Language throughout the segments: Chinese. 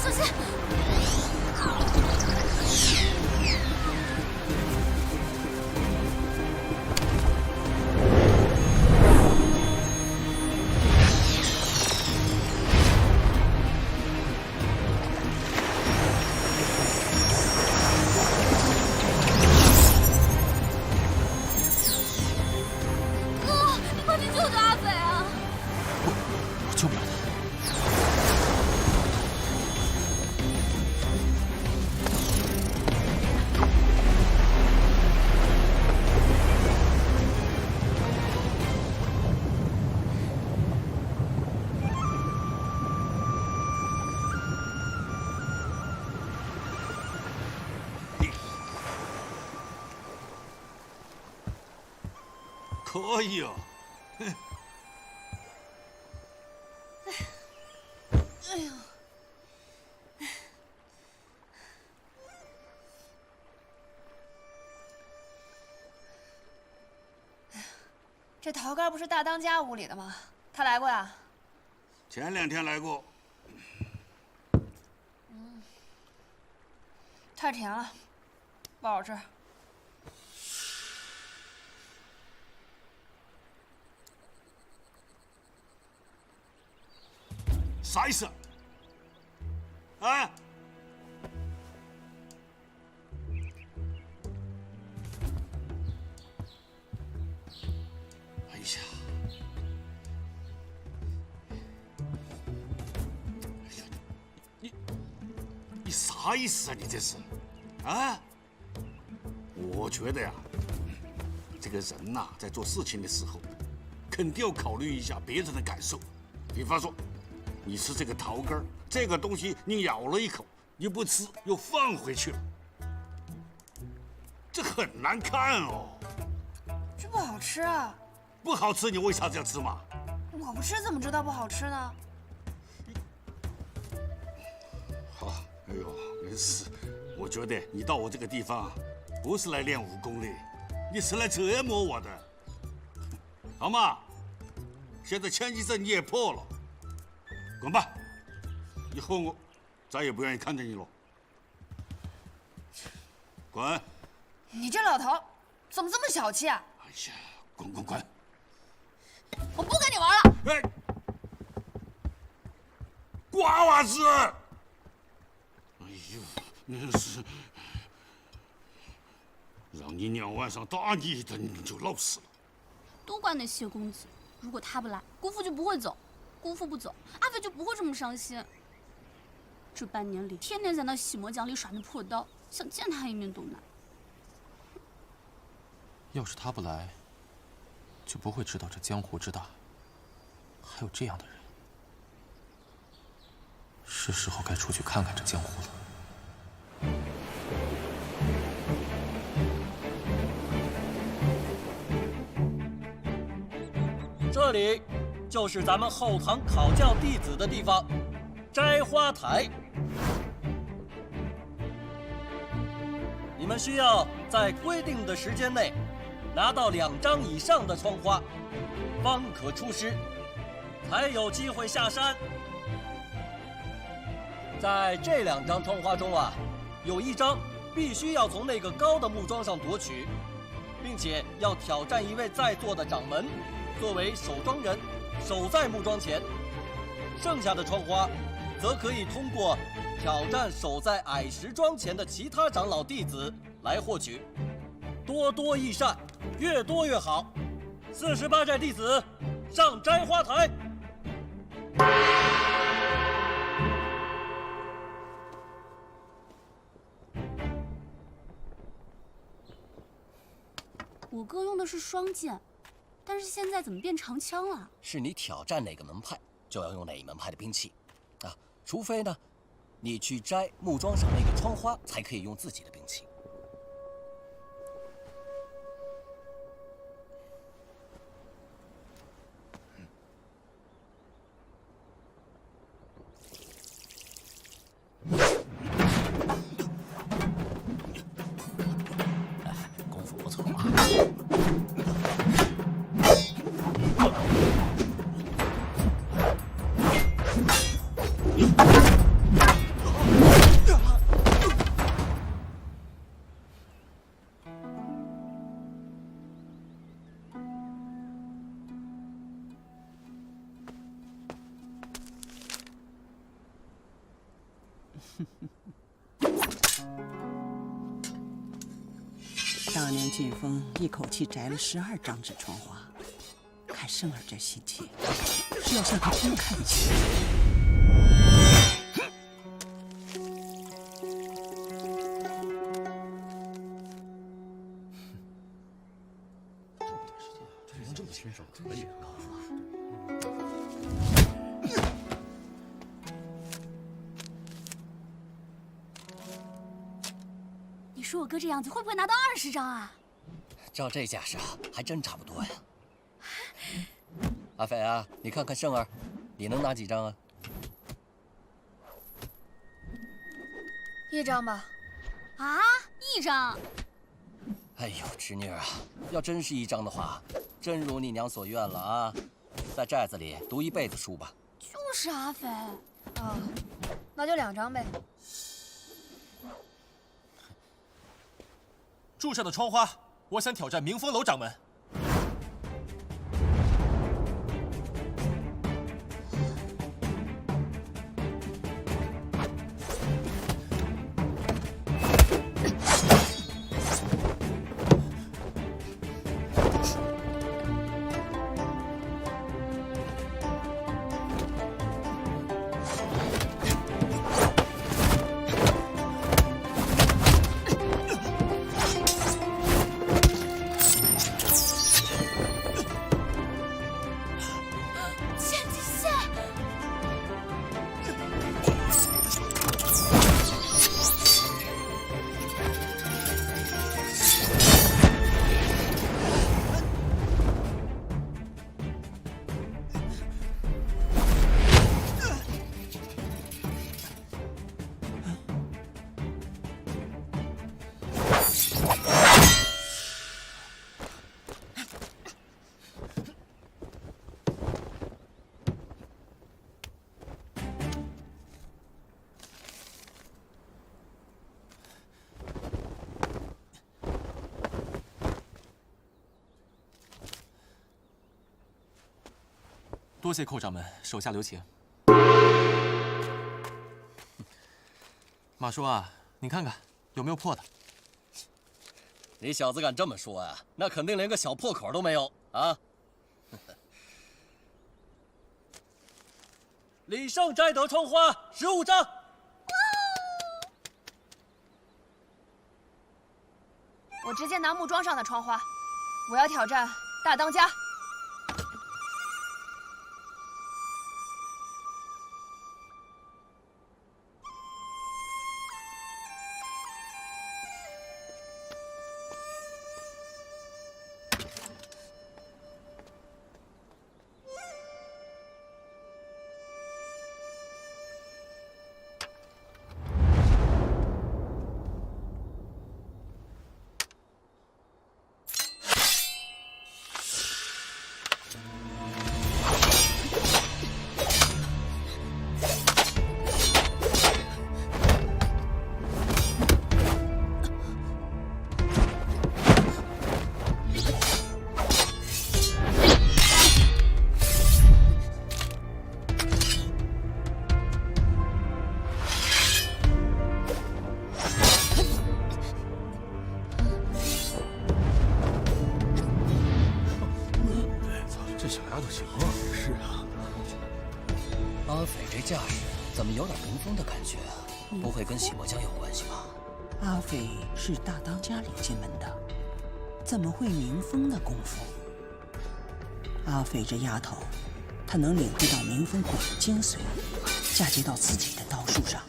小心！救不了他。可以哦。哎呦！这陶干不是大当家屋里的吗？他来过呀？前2天来过。太甜了，不好吃。啥意思？啊？哎呀！哎呀，你啥意思啊？你这是？啊？我觉得呀，这个人呐，在做事情的时候，肯定要考虑一下别人的感受。比方说，你吃这个桃干儿，这个东西你咬了一口，你不吃又放回去了，这很难看哦。这不好吃啊！不好吃，你为啥要吃嘛？我不吃怎么知道不好吃呢？好，哎呦，没事。我觉得你到我这个地方，不是来练武功的，你是来折磨我的，好吗？现在千机阵你也破了，滚吧！以后我再也不愿意看见你了。滚！你这老头怎么这么小气啊？哎呀，滚滚滚！我不跟你玩了！哎，瓜娃子！哎呦，真是让你娘晚上打你一顿，你就老实了。都怪那谢公子，如果他不来，姑父就不会走；姑父不走，阿飞就不会这么伤心。这半年里，天天在那洗魔奖里耍那破刀，想见他一面都难。要是他不来，就不会知道这江湖之大，还有这样的人。是时候该出去看看这江湖了。这里就是咱们后堂考教弟子的地方，摘花台。你们需要在规定的时间内拿到2张以上的窗花，方可出师，才有机会下山。在这2张窗花中啊，有1张必须要从那个高的木桩上夺取，并且要挑战一位在座的掌门，作为守庄人，守在木桩前。剩下的窗花，则可以通过挑战守在矮石桩前的其他长老弟子来获取。多多益善，越多越好。48寨弟子上摘花台。我哥用的是双剑，但是现在怎么变长枪了？是你挑战哪个门派，就要用哪一门派的兵器，啊，除非呢，你去摘木桩上那个窗花，才可以用自己的兵器。功夫不错嘛。当年靳峰一口气摘了12张纸窗花，看圣儿这心情，是要向他公开一下。这么清爽可以啊。你说我哥这样子会不会拿到20张啊？照这架势啊，还真差不多呀。阿飞啊，你看看圣儿，你能拿几张啊1张吧。啊，1张？哎呦，侄女啊，要真是1张的话，真如你娘所愿了啊，在寨子里读一辈子书吧。就是阿飞。哦，那就2张呗。柱上的窗花，我想挑战明风楼掌门。多谢寇掌门手下留情。马叔啊，你看看有没有破的？你小子敢这么说呀？那肯定连个小破口都没有啊！李胜摘得窗花15张。我直接拿木桩上的窗花，我要挑战大当家。阿斐这架势怎么有点明风的感觉啊？不会跟洗墨江有关系吧？阿斐是大当家领进门的，怎么会明风的功夫？阿斐这丫头，她能领会到明风果的精髓，嫁接到自己的刀术上，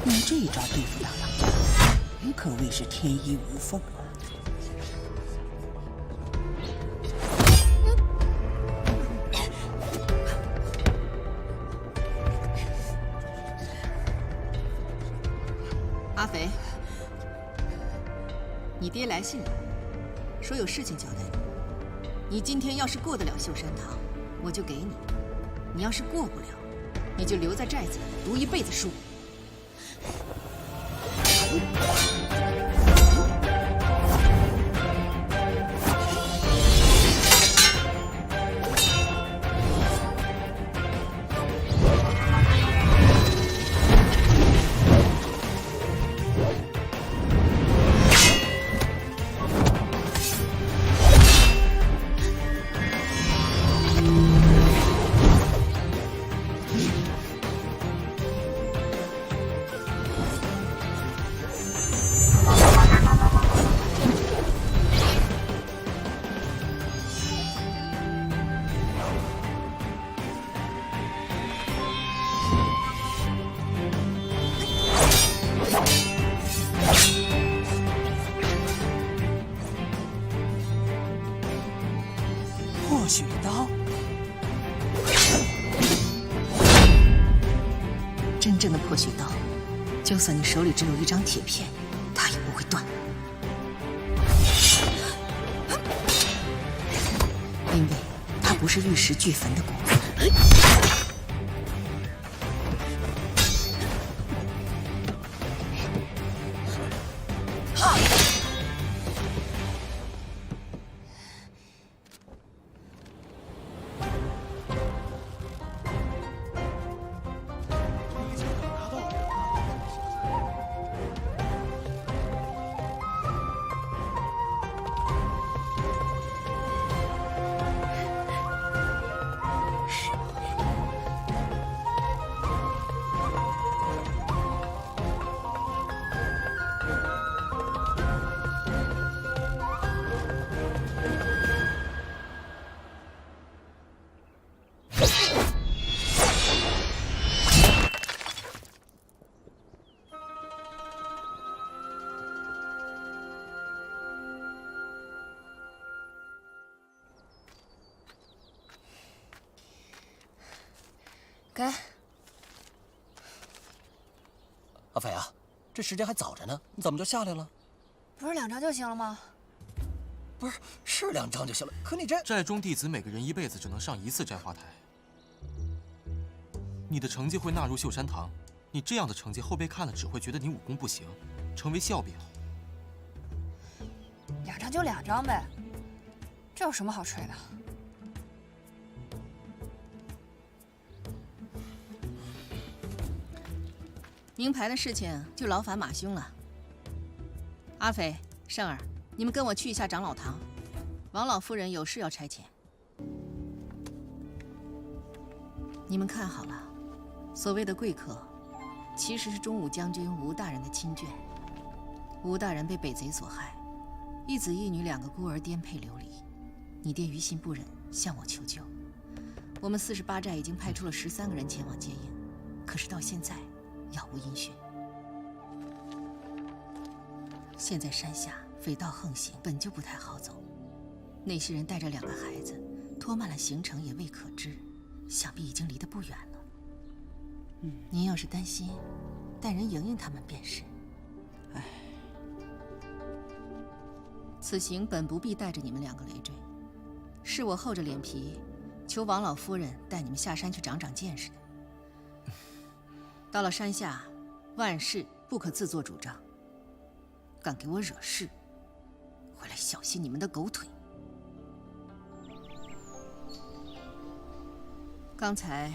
用这一招对付大当家，可谓是天衣无缝啊！阿肥，你爹来信了，说有事情交代你。你今天要是过得了秀山堂，我就给你；你要是过不了，你就留在寨子里读一辈子书。血刀。真正的破血刀，就算你手里只有一张铁片，它也不会断。因为它不是玉石俱焚的功夫。给。阿飞啊，这时间还早着呢，你怎么就下来了？不是2张就行了吗？不是，是2张就行了。可你这寨中弟子每个人一辈子只能上1次摘花台。你的成绩会纳入秀山堂，你这样的成绩，后辈看了只会觉得你武功不行，成为笑柄。 2张就2张呗，这有什么好吹的？名牌的事情就劳烦马兄了。阿飞、胜儿，你们跟我去一下长老堂，王老夫人有事要差遣。你们看好了，所谓的贵客，其实是中武将军吴大人的亲眷。吴大人被北贼所害。 一子一女2个孤儿颠沛流离，你爹于心不忍，向我求救。我们48寨已经派出了13个人前往接应，可是到现在杳无音讯。现在山下匪盗横行，本就不太好走，那些人带着2个孩子，拖慢了行程也未可知，想必已经离得不远了。您要是担心，带人迎迎他们便是。 此行本不必带着你们2个累赘，是我厚着脸皮求王老夫人带你们下山去长长见识的。到了山下，万事不可自作主张，敢给我惹事，回来小心你们的狗腿。刚才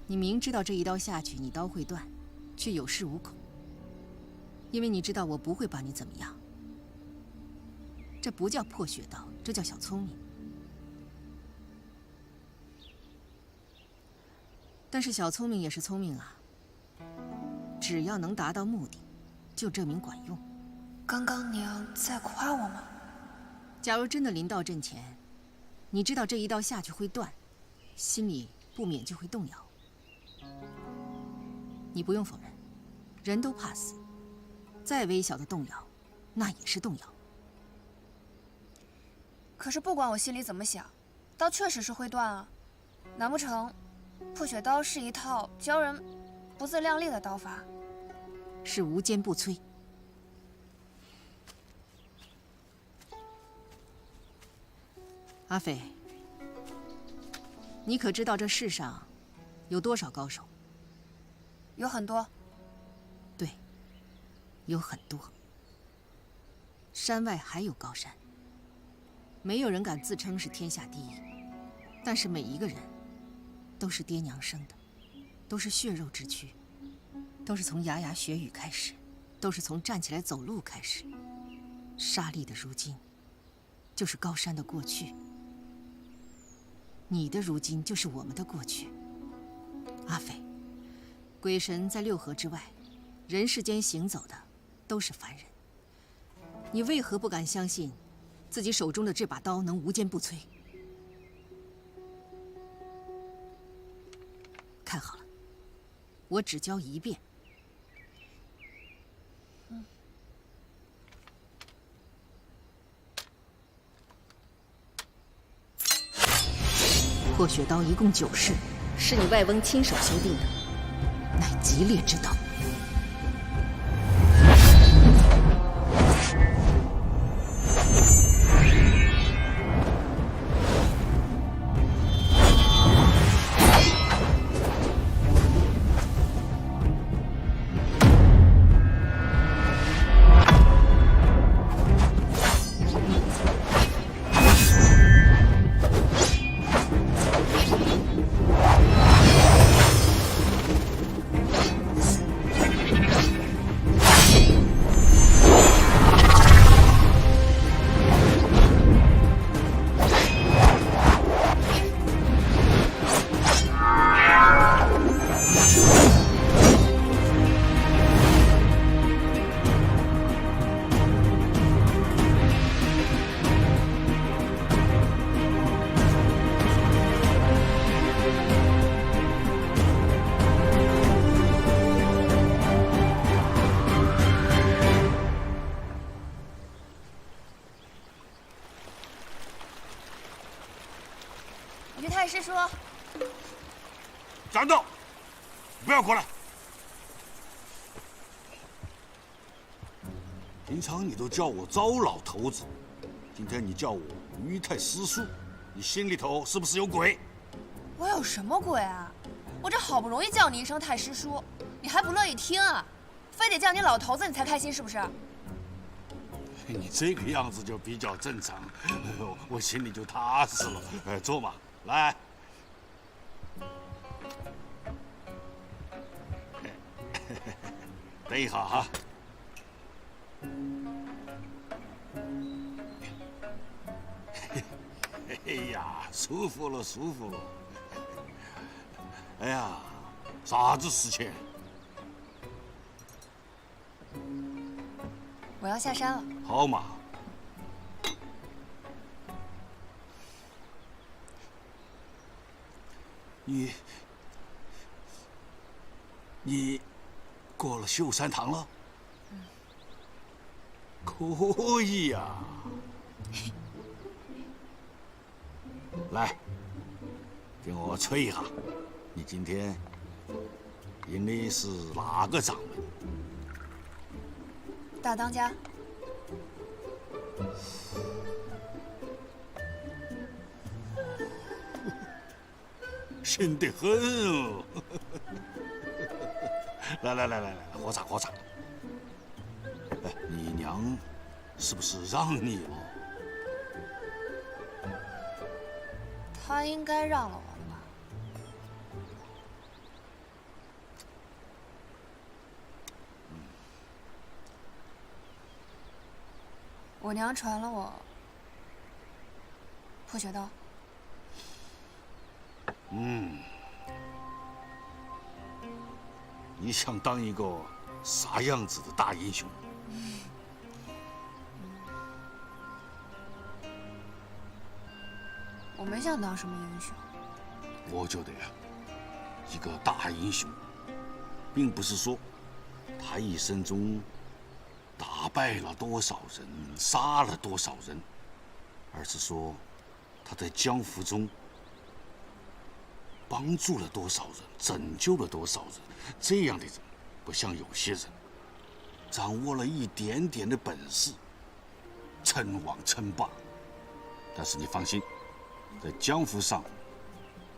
你明知道这一刀下去你刀会断，却有恃无恐，因为你知道我不会把你怎么样。 这不叫破血刀，这叫小聪明。但是小聪明也是聪明啊，只要能达到目的，就证明管用。刚刚娘在夸我吗？假如真的临到阵前，你知道这一刀下去会断，心里不免就会动摇。你不用否认，人都怕死，再微小的动摇，那也是动摇。 可是不管我心里怎么想，刀确实是会断啊。难不成破血刀是一套教人不自量力的刀法？是无坚不摧。阿飞，你可知道这世上有多少高手？有很多。对，有很多。山外还有高山。 没有人敢自称是天下第一，但是每一个人都是爹娘生的，都是血肉之躯，都是从牙牙学语开始，都是从站起来走路开始。沙砾的如今，就是高山的过去；你的如今，就是我们的过去。阿飞，鬼神在6合之外，人世间行走的都是凡人，你为何不敢相信？ 自己手中的这把刀能无坚不摧。看好了，我只教1遍。破血刀一共9式，是你外翁亲手修订的，乃极劣之刀。我去太师说。站住！不要过来！平常你都叫我糟老头子，今天你叫我于太师叔，你心里头是不是有鬼？我有什么鬼啊？我这好不容易叫你一声太师叔，你还不乐意听啊？非得叫你老头子你才开心是不是？你这个样子就比较正常，我心里就踏实了。坐嘛，来。等一下哈。哎呀，舒服了，舒服了。哎呀，啥子事情？我要下山了。好嘛。你过了秀山堂了？可以呀。来，给我吹一下，你今天迎的是哪个掌门？大当家。深得很哦！来，喝茶喝茶。哎，你娘是不是让你了？他应该让了我的吧？我娘传了我破血刀。你想当一个啥样子的大英雄？我没想当什么英雄。我觉得呀，一个大英雄，并不是说他一生中打败了多少人，杀了多少人，而是说他在江湖中帮助了多少人，拯救了多少人。这样的人，不像有些人掌握了一点点的本事，称王称霸。但是你放心，在江湖上，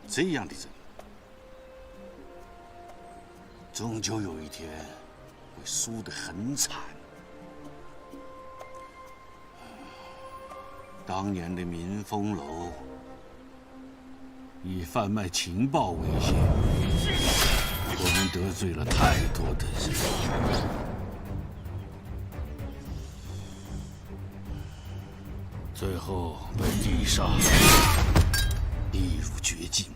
这样的人终究有一天会输得很惨。当年的民丰楼以贩卖情报为业，我们得罪了太多的人，最后被地杀，逼入绝境。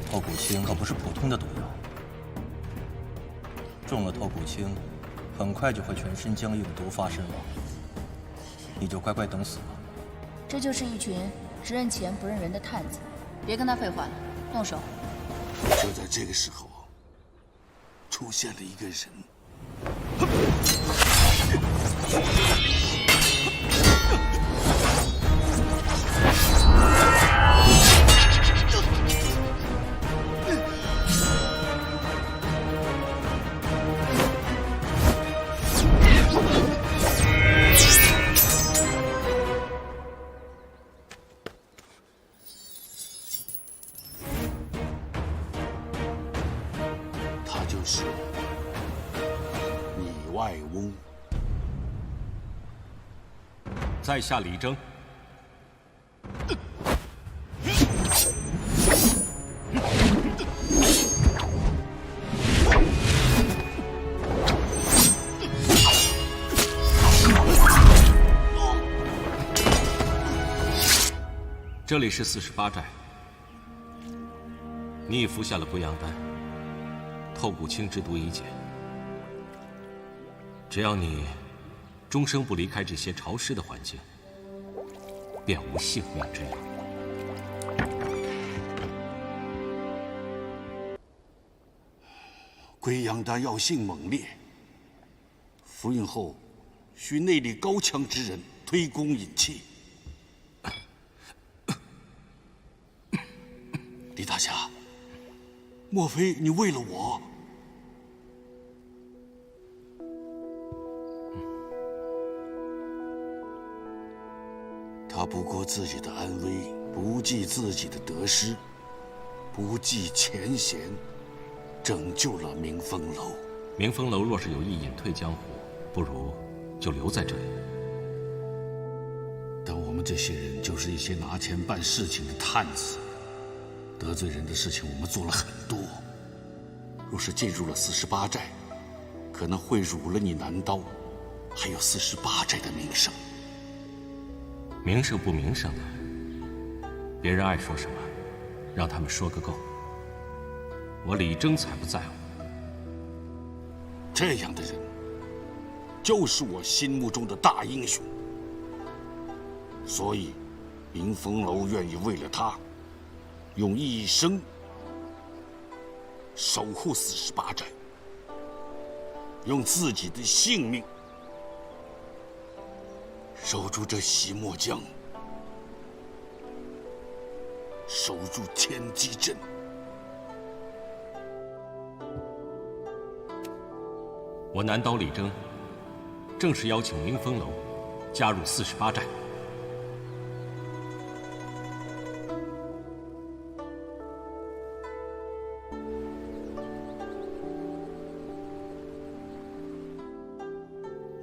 透骨青可不是普通的毒药，中了透骨青，很快就会全身僵硬、毒发身亡。你就乖乖等死吧。这就是一群只认钱不认人的探子，别跟他废话了，动手。就在这个时候，出现了一个人。他就是李外翁。在下李征。这里是48寨，你已服下了归阳丹，透骨清之毒已解。只要你终生不离开这些潮湿的环境，便无性命之忧。归阳丹药性猛烈，服用后需内力高强之人推宫引气。李大侠，莫非你为了我？他不顾自己的安危，不计自己的得失，不计前嫌，拯救了明风楼。明风楼若是有意隐退江湖，不如就留在这里。但我们这些人就是一些拿钱办事情的探子，得罪人的事情我们做了很多。若是进入了48寨，可能会辱了你南刀，还有48寨的名声。名声不名声的，别人爱说什么，让他们说个够。我李征才不在乎。这样的人，就是我心目中的大英雄。所以，明风楼愿意为了他，用一生守护48寨，用自己的性命守住这西漠江，守住天机镇。我南刀李征，正是邀请明风楼加入48寨。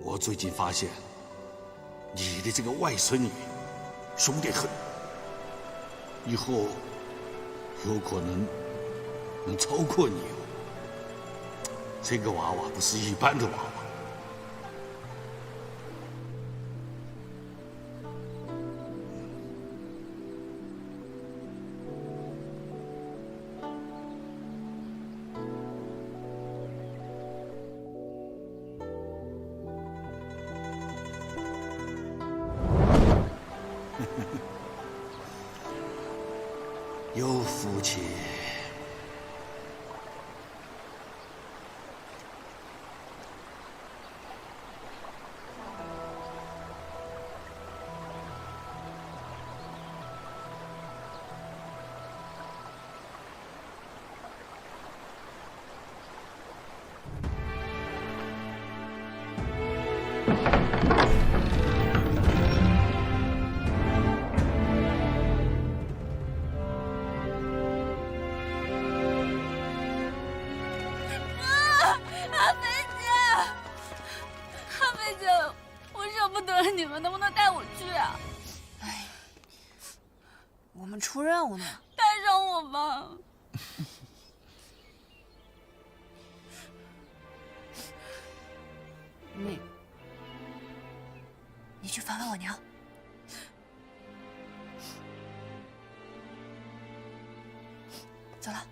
我最近发现，你的这个外孙女凶得很，以后有可能超过你哦。这个娃娃不是一般的娃娃。有福气。你们能不能带我去啊？哎，我们出任务呢。带上我吧。你去烦烦我娘。走了。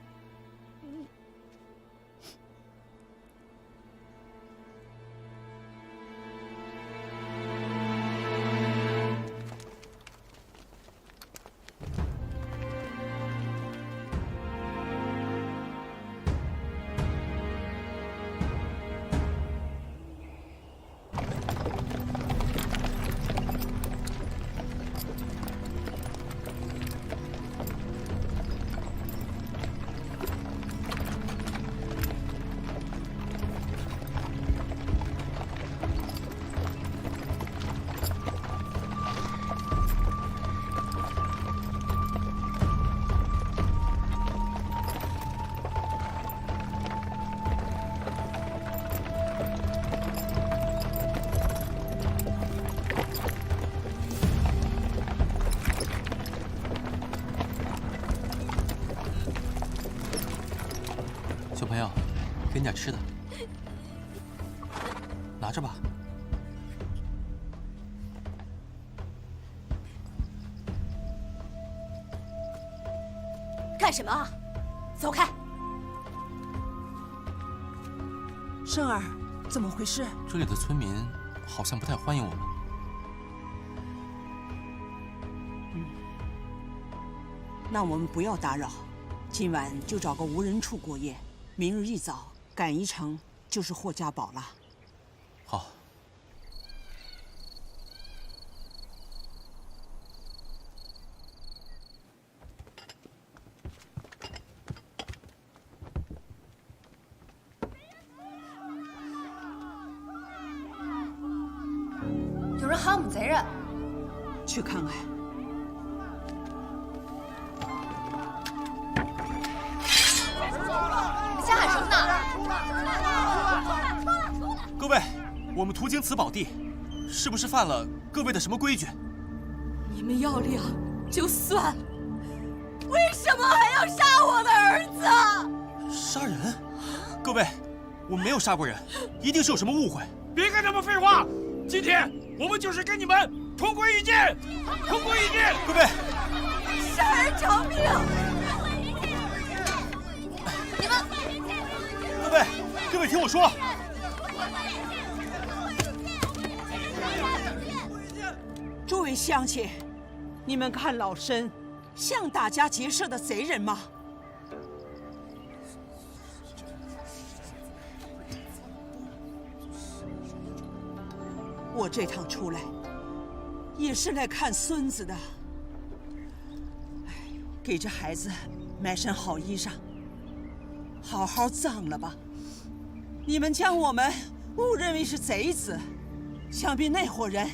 点吃的，拿着吧。干什么啊？走开！生儿，怎么回事？这里的村民好像不太欢迎我们。那我们不要打扰，今晚就找个无人处过夜，明日一早赶一程就是霍家堡了。好。有人喊我们贼人，去看看。瞎喊什么呢？各位，我们途经此宝地，是不是犯了各位的什么规矩？你们要脸就算，为什么还要杀我的儿子？杀人？各位，我们没有杀过人，一定是有什么误会。别跟他们废话，今天我们就是跟你们同归于尽，同归于尽！各位，杀人偿命！你们，各位听我说，诸位乡亲，你们看老身像大家结社的贼人吗？我这趟出来，也是来看孙子的。哎，给这孩子买身好衣裳，好好葬了吧。你们将我们误认为是贼子，想必那伙人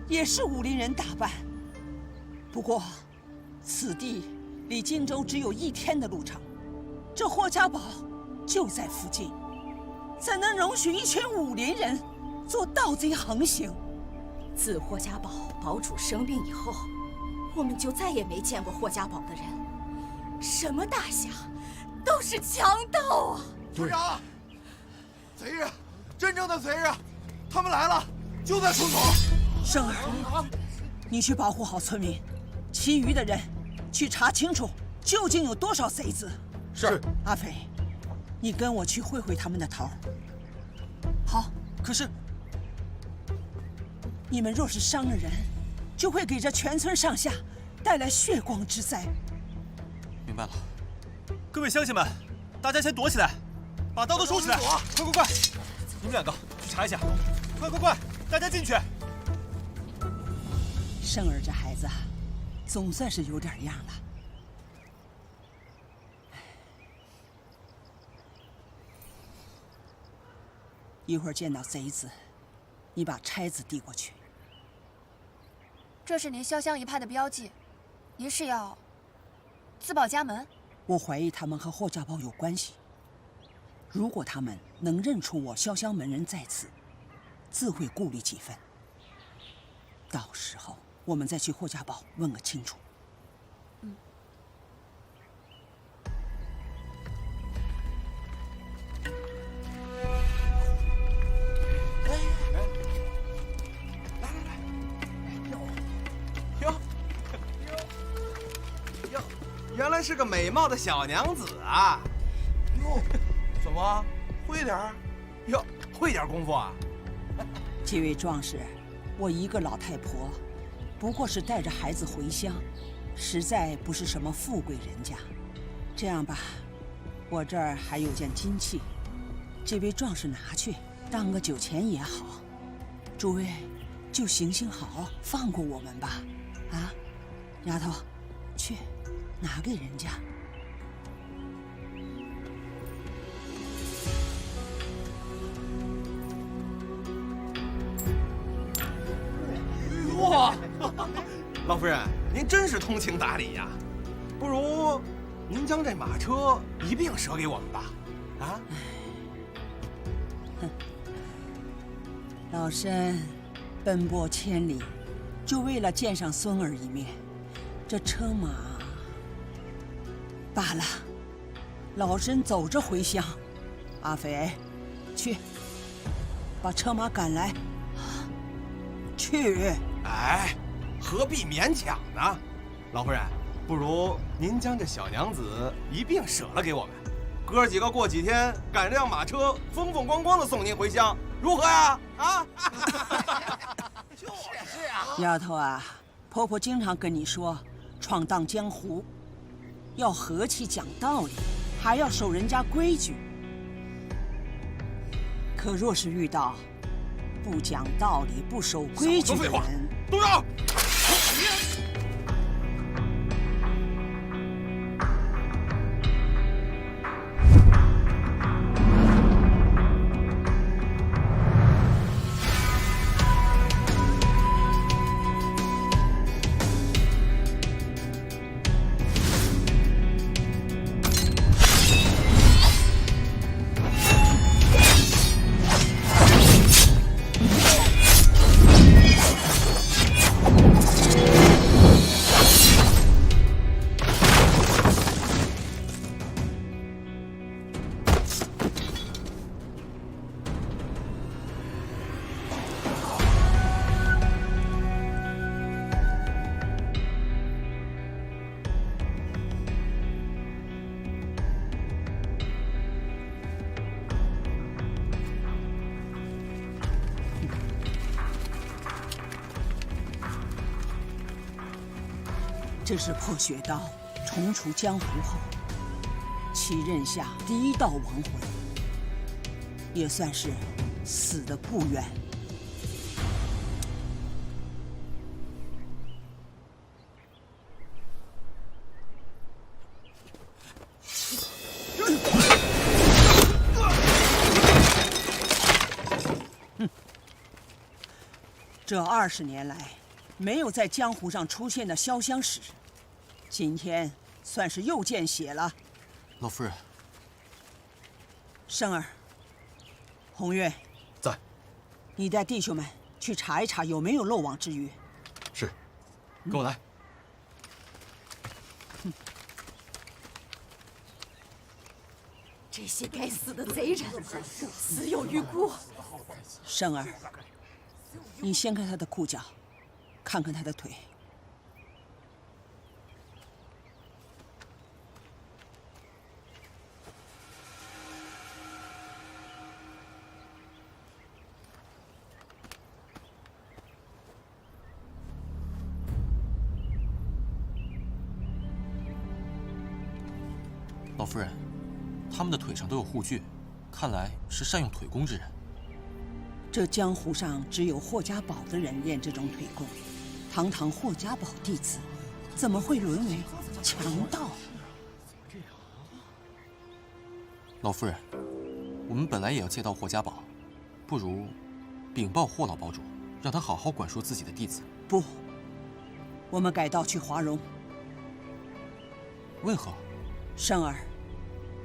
也是武林人打扮。不过，此地离荆州只有1天的路程，这霍家堡就在附近，怎能容许一群武林人做盗贼横行？自霍家堡堡主生病以后，我们就再也没见过霍家堡的人。什么大侠，都是强盗啊！队长，贼人，真正的贼人，他们来了，就在村口。生儿，你去保护好村民，其余的人去查清楚究竟有多少贼子。是。阿飞，你跟我去会会他们的头。好，可是你们若是伤了人，就会给这全村上下带来血光之灾。明白了，各位乡亲们，大家先躲起来，把刀都收起来，快快快！你们2个去查一下，快快快，大家进去。生儿这孩子，总算是有点样了。一会儿见到贼子，你把钗子递过去。这是您潇湘一派的标记，您是要自报家门？我怀疑他们和霍家堡有关系。如果他们能认出我潇湘门人在此，自会顾虑几分。到时候我们再去霍家堡问个清楚。原来是个美貌的小娘子啊！哟，怎么会点儿？哟，会点功夫啊？几位壮士，我一个老太婆，不过是带着孩子回乡，实在不是什么富贵人家。这样吧，我这儿还有件金器，这位壮士拿去当个酒钱也好。诸位就行行好，放过我们吧。啊，丫头，去。拿给人家。哇，老夫人，您真是通情达理呀！不如您将这马车一并舍给我们吧？啊？老身奔波千里，就为了见上孙儿一面，这车马。罢了，老身走着回乡，阿飞，去，把车马赶来。去。哎，何必勉强呢？老夫人，不如您将这小娘子一并舍了给我们，哥几个过几天赶着辆马车，风风光光的送您回乡，如何呀？啊！就是啊。丫头啊，婆婆经常跟你说，闯荡江湖要和气讲道理，还要守人家规矩。可若是遇到不讲道理、不守规矩的人，动手！这是破雪刀重出江湖后其刃下第一道亡魂，也算是死得不冤。这20年来没有在江湖上出现的潇湘使，今天算是又见血了。老夫人，生儿，红月在，你带弟兄们去查一查有没有漏网之鱼。是，跟我来。这些该死的贼人，死有余辜。生儿，你掀开他的裤脚，看看他的腿。老夫人，他们的腿上都有护具，看来是善用腿功之人。这江湖上只有霍家堡的人练这种腿功，堂堂霍家堡弟子，怎么会沦为强盗？老夫人，我们本来也要借到霍家堡，不如禀报霍老堡主，让他好好管束自己的弟子。不，我们改道去华容。为何？生儿，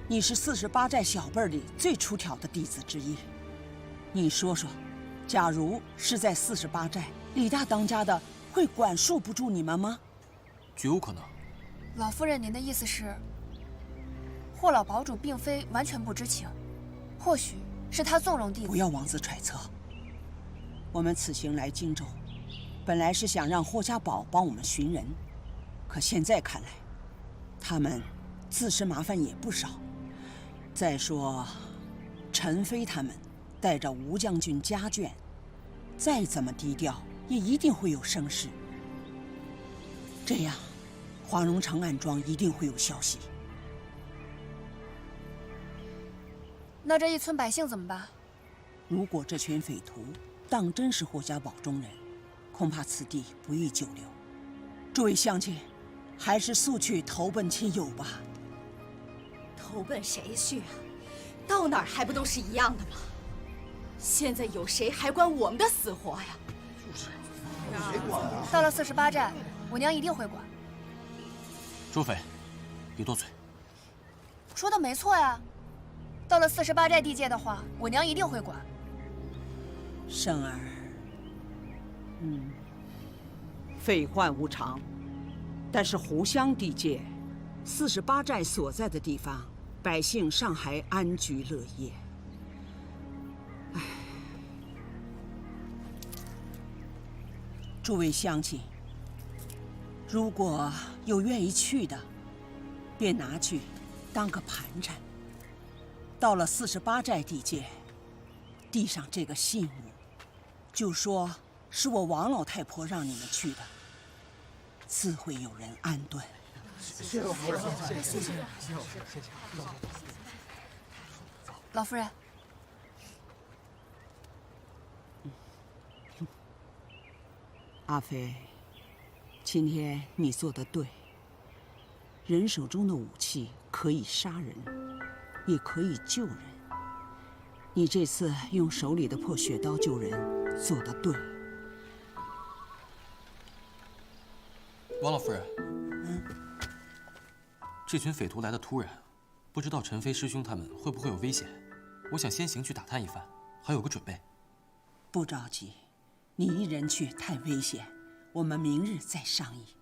你是48寨小辈里最出挑的弟子之一。你说说，假如是在48寨，李大当家的会管束不住你们吗？绝无可能。老夫人，您的意思是，霍老堡主并非完全不知情，或许是他纵容弟子。不要妄自揣测。我们此行来荆州，本来是想让霍家堡帮我们寻人，可现在看来，他们自身麻烦也不少。再说，陈飞他们带着吴将军家眷，再怎么低调，也一定会有声势。这样，华容长安庄一定会有消息。那这一村百姓怎么办？如果这群匪徒当真是霍家堡中人，恐怕此地不宜久留。诸位乡亲，还是速去投奔亲友吧。投奔谁去啊？到哪儿还不都是一样的吗？现在有谁还管我们的死活呀？谁管啊？到了48寨，我娘一定会管。周匪，别多嘴。说的没错呀，到了48寨地界的话，我娘一定会管。生儿，废患无常，但是湖湘地界，48寨所在的地方，百姓尚还安居乐业。诸位乡亲，如果有愿意去的，便拿去当个盘缠。到了48寨地界，递上这个信物，就说是我王老太婆让你们去的，自会有人安顿。谢老夫人，谢谢。老夫人，阿飞，今天你做得对。人手中的武器可以杀人，也可以救人。你这次用手里的破血刀救人，做得对。王老夫人，这群匪徒来得突然，不知道陈飞师兄他们会不会有危险。我想先行去打探一番，还有个准备。不着急，你一人去太危险，我们明日再商议。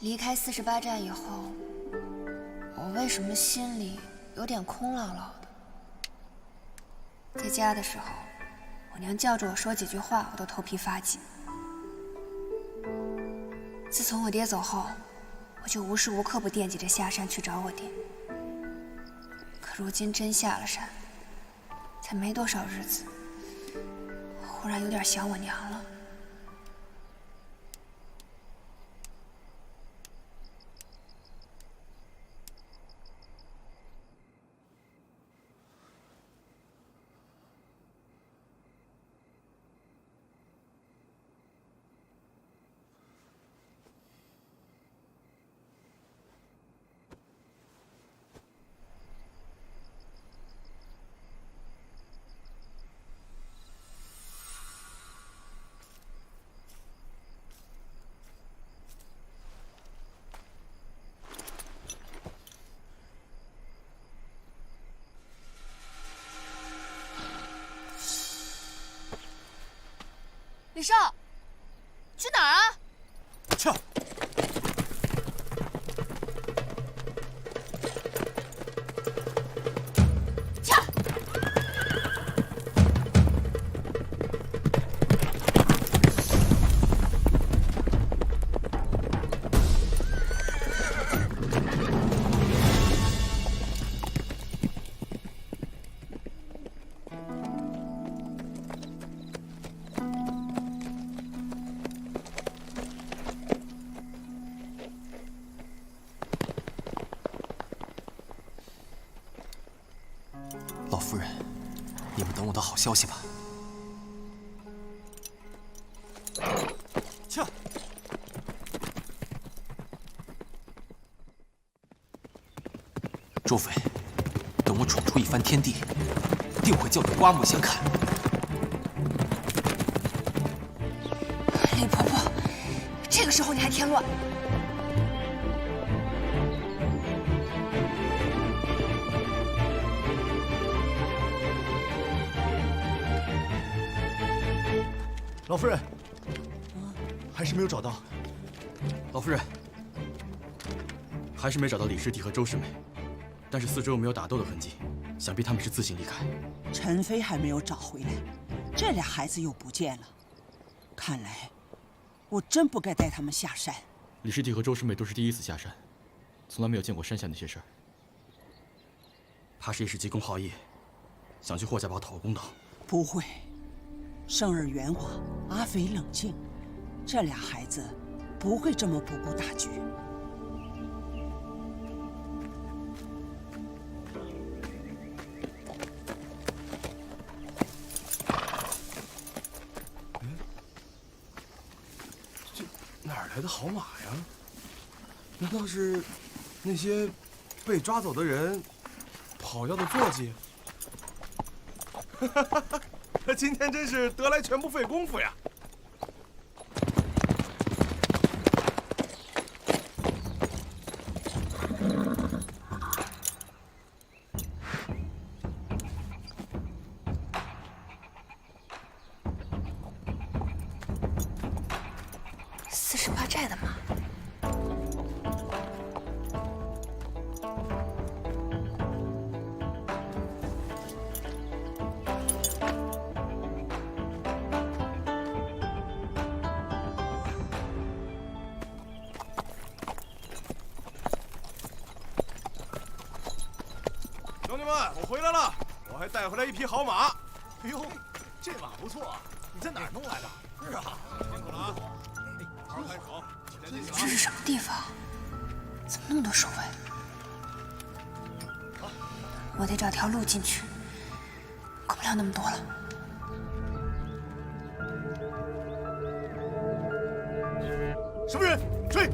离开48寨以后，我为什么心里有点空落落的？在家的时候，我娘叫着我说几句话，我都头皮发紧。自从我爹走后，我就无时无刻不惦记着下山去找我爹。可如今真下了山，才没多少日子，忽然有点想我娘了。李少，去哪儿啊？撤！撤！老夫人，你们等我的好消息吧。撤！周匪，等我闯出一番天地，定会叫你刮目相看。李婆婆，这个时候你还添乱？老夫人，还是没有找到。老夫人，还是没找到李师弟和周师妹，但是四周没有打斗的痕迹，想必他们是自行离开。陈飞还没有找回来，这俩孩子又不见了，看来我真不该带他们下山。李师弟和周师妹都是第一次下山，从来没有见过山下那些事儿，怕是也是急公好义，想去霍家堡讨公道。不会，圣儿圆滑，阿飞冷静，这俩孩子不会这么不顾大局。这哪儿来的好马呀？难道是那些被抓走的人跑要的坐骑？今天真是得来全不费功夫呀！48寨的马。兄弟们，我回来了，我还带回来一匹好马。哎呦，这马不错，你在哪儿弄来的？是啊，辛苦了啊！好好看手，这是什么地方？怎么那么多守卫？我得找条路进去，管不了那么多了。什么人？追！